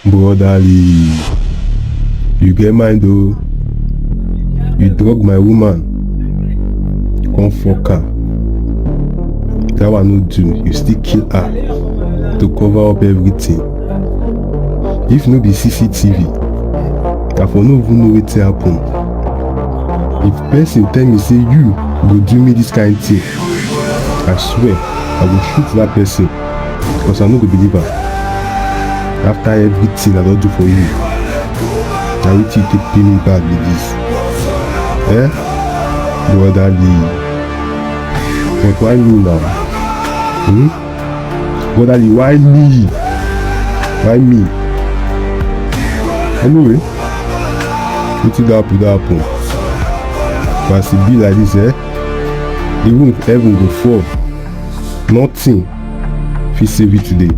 Brotherly, you get mind though. You drug my woman, come fuck her. That one no do, you still kill her to cover up everything. If no be CCTV, I for no even know wetin happen. If person tell me say you go do me this kind thing, I swear I will shoot that person, because I no go believe am. After everything I don do for you, na wetin you take pay me back be this. Brotherly, but why me now? Brotherly, why me? Why me? Anyway, wetin go happen. But as e be like this, even if heaven go fall, nothing fit save you today.